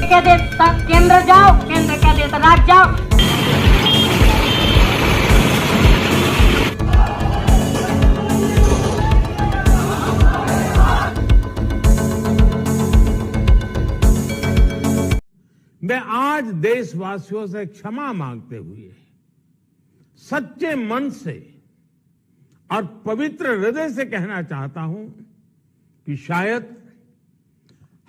के देता केंद्र जाओ, केंद्र के देता राज्य जाओ। मैं आज देशवासियों से क्षमा मांगते हुए सच्चे मन से और पवित्र हृदय से कहना चाहता हूं कि शायद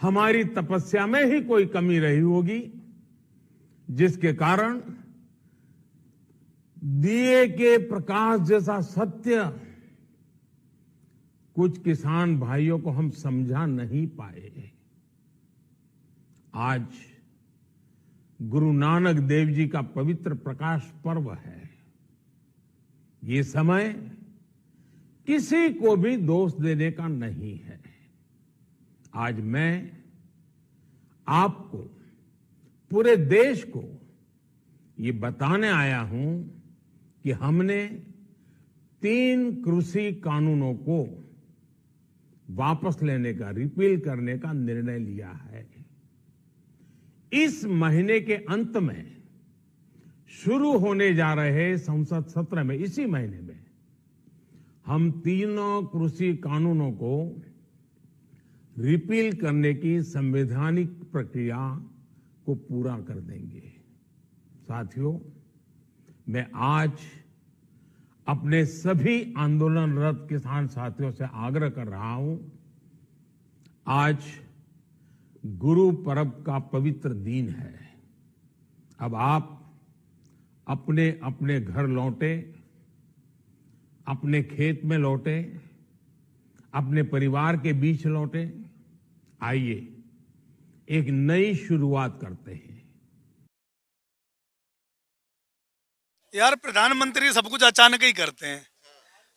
हमारी तपस्या में ही कोई कमी रही होगी, जिसके कारण दिए के प्रकाश जैसा सत्य कुछ किसान भाइयों को हम समझा नहीं पाए। आज गुरु नानक देव जी का पवित्र प्रकाश पर्व है। ये समय किसी को भी दोष देने का नहीं है। आज मैं आपको, पूरे देश को ये बताने आया हूं कि हमने 3 कृषि कानूनों को वापस लेने का, रिपील करने का निर्णय लिया है। इस महीने के अंत में शुरू होने जा रहे संसद सत्र में, इसी महीने में हम 3 कृषि कानूनों को रिपील करने की संवैधानिक प्रक्रिया को पूरा कर देंगे। साथियों, मैं आज अपने सभी आंदोलनरत किसान साथियों से आग्रह कर रहा हूं, आज गुरु पर्व का पवित्र दिन है। अब आप अपने अपने घर लौटे, अपने खेत में लौटे, अपने परिवार के बीच लौटे। आइए एक नई शुरुआत करते हैं। यार, प्रधानमंत्री सब कुछ अचानक ही करते हैं।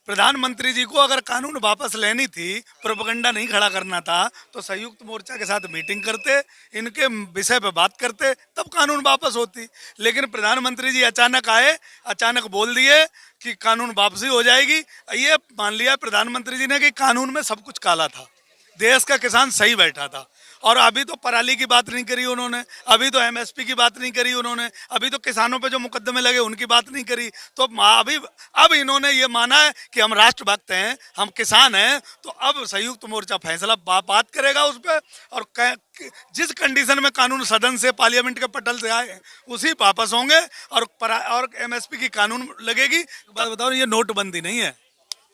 प्रधानमंत्री जी को अगर कानून वापस लेनी थी, प्रोपेगेंडा नहीं खड़ा करना था, तो संयुक्त मोर्चा के साथ मीटिंग करते, इनके विषय पे बात करते, तब कानून वापस होती। लेकिन प्रधानमंत्री जी अचानक आए, अचानक बोल दिए कि कानून वापसी हो जाएगी। ये मान लिया प्रधानमंत्री जी ने कि कानून में सब कुछ काला था, देश का किसान सही बैठा था। और अभी तो पराली की बात नहीं करी उन्होंने, अभी तो एमएसपी की बात नहीं करी उन्होंने, अभी तो किसानों पे जो मुकदमे लगे उनकी बात नहीं करी। तो अब इन्होंने ये माना है कि हम राष्ट्रभक्त हैं, हम किसान हैं, तो अब संयुक्त मोर्चा फैसला बात करेगा उस पर। और जिस कंडीशन में कानून सदन से, पार्लियामेंट के पटल से आए, उसी वापस होंगे और एमएसपी की कानून लगेगी। बात बताओ, ये नोटबंदी नहीं है।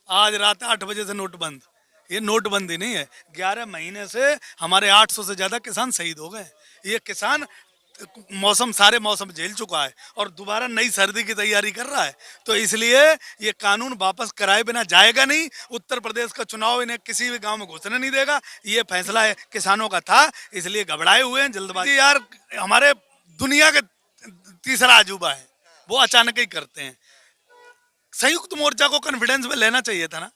आज रात 8 बजे से नोट बंद, ये नोटबंदी नहीं है। 11 महीने से हमारे 800 से ज्यादा किसान शहीद हो गए। ये किसान सारे मौसम झेल चुका है और दोबारा नई सर्दी की तैयारी कर रहा है। तो इसलिए ये कानून वापस कराए बिना जाएगा नहीं। उत्तर प्रदेश का चुनाव इन्हें किसी भी गांव में घुसने नहीं देगा। ये फैसला है किसानों का था, इसलिए घबराए हुए हैं, जल्दबाजी। यार, हमारे दुनिया के तीसरा अजूबा है, वो अचानक ही करते हैं। संयुक्त मोर्चा को कॉन्फिडेंस में लेना चाहिए था ना।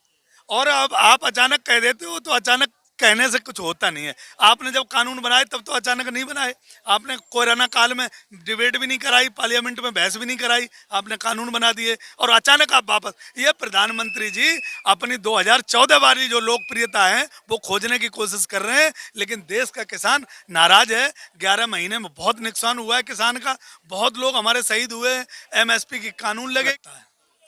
और अब आप अचानक कह देते हो, तो अचानक कहने से कुछ होता नहीं है। आपने जब कानून बनाए तब तो अचानक नहीं बनाए। आपने कोरोना काल में डिबेट भी नहीं कराई, पार्लियामेंट में बहस भी नहीं कराई, आपने कानून बना दिए और अचानक आप वापस। ये प्रधानमंत्री जी अपनी 2014 वाली जो लोकप्रियता है वो खोजने की कोशिश कर रहे हैं, लेकिन देश का किसान नाराज है। 11 महीने में बहुत नुकसान हुआ है किसान का, बहुत लोग हमारे शहीद हुए हैं, एमएसपी की कानून लगे,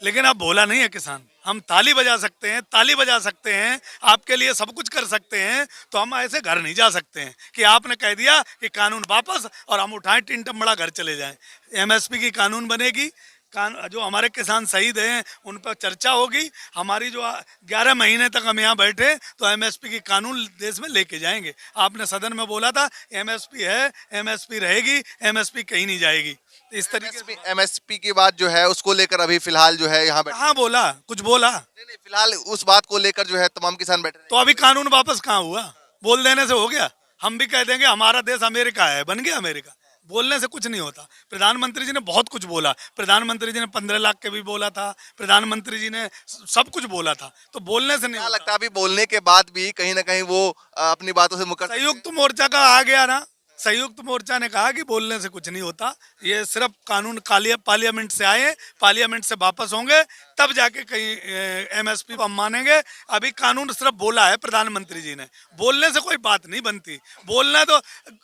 लेकिन अब भोला नहीं है किसान। हम ताली बजा सकते हैं, ताली बजा सकते हैं, आपके लिए सब कुछ कर सकते हैं, तो हम ऐसे घर नहीं जा सकते हैं कि आपने कह दिया कि कानून वापस और हम उठाएं टिंटम बड़ा घर चले जाएं। एमएसपी की कानून बनेगी, जो हमारे किसान शहीद हैं उन पर चर्चा होगी। हमारी जो 11 महीने तक हम यहाँ बैठे तो एमएसपी की कानून देश में लेके जाएंगे। आपने सदन में बोला था एमएसपी है, एमएसपी रहेगी, एमएसपी कहीं नहीं जाएगी। इस तरीके से एमएसपी की बात जो है उसको लेकर अभी फिलहाल जो है यहाँ हाँ बोला, कुछ बोला नहीं, फिलहाल उस बात को लेकर जो है तमाम किसान बैठे हैं। तो अभी कानून वापस कहाँ हुआ? बोल देने से हो गया? हम भी कह देंगे हमारा देश अमेरिका है, बन गया अमेरिका। बोलने से कुछ नहीं होता। प्रधानमंत्री जी ने बहुत कुछ बोला, प्रधानमंत्री जी ने 15 लाख के भी बोला था, प्रधानमंत्री जी ने सब कुछ बोला था, तो बोलने से नहीं लगता अभी बोलने के बाद भी कहीं ना कहीं वो अपनी बातों से मुकर। संयुक्त मोर्चा का आ गया ना, संयुक्त मोर्चा ने कहा कि बोलने से कुछ नहीं होता, ये सिर्फ कानून पार्लियामेंट से आए, पार्लियामेंट से वापस होंगे तब जाके कहीं एमएसपी को हम मानेंगे। अभी कानून सिर्फ बोला है प्रधानमंत्री जी ने, बोलने से कोई बात नहीं बनती। बोलना तो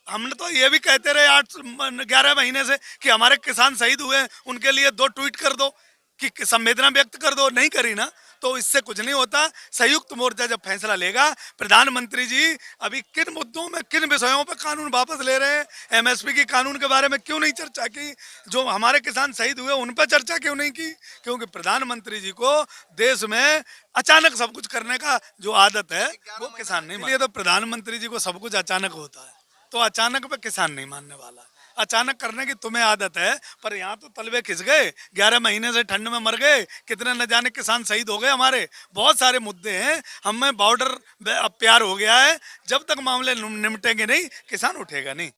हमने तो ये भी कहते रहे 8-11 महीने से कि हमारे किसान शहीद हुए, उनके लिए 2 ट्वीट कर दो कि संवेदना व्यक्त कर दो, नहीं करी ना, तो इससे कुछ नहीं होता। संयुक्त मोर्चा जब फैसला लेगा, प्रधानमंत्री जी अभी किन मुद्दों में, किन विषयों पर कानून वापस ले रहे हैं, एमएसपी की कानून के बारे में क्यों नहीं चर्चा की, जो हमारे किसान शहीद हुए उन पर चर्चा क्यों नहीं की? क्योंकि प्रधानमंत्री जी को देश में अचानक सब कुछ करने का जो आदत है वो किसान नहीं मानते। तो प्रधानमंत्री जी को सब कुछ अचानक होता है, तो अचानक पे किसान नहीं मानने वाला। अचानक करने की तुम्हें आदत है, पर यहाँ तो तलवे खिंच गए, 11 महीने से ठंड में मर गए, कितने न जाने किसान शहीद हो गए हमारे। बहुत सारे मुद्दे हैं, हमें बॉर्डर अब प्यार हो गया है, जब तक मामले निपटेंगे नहीं किसान उठेगा नहीं।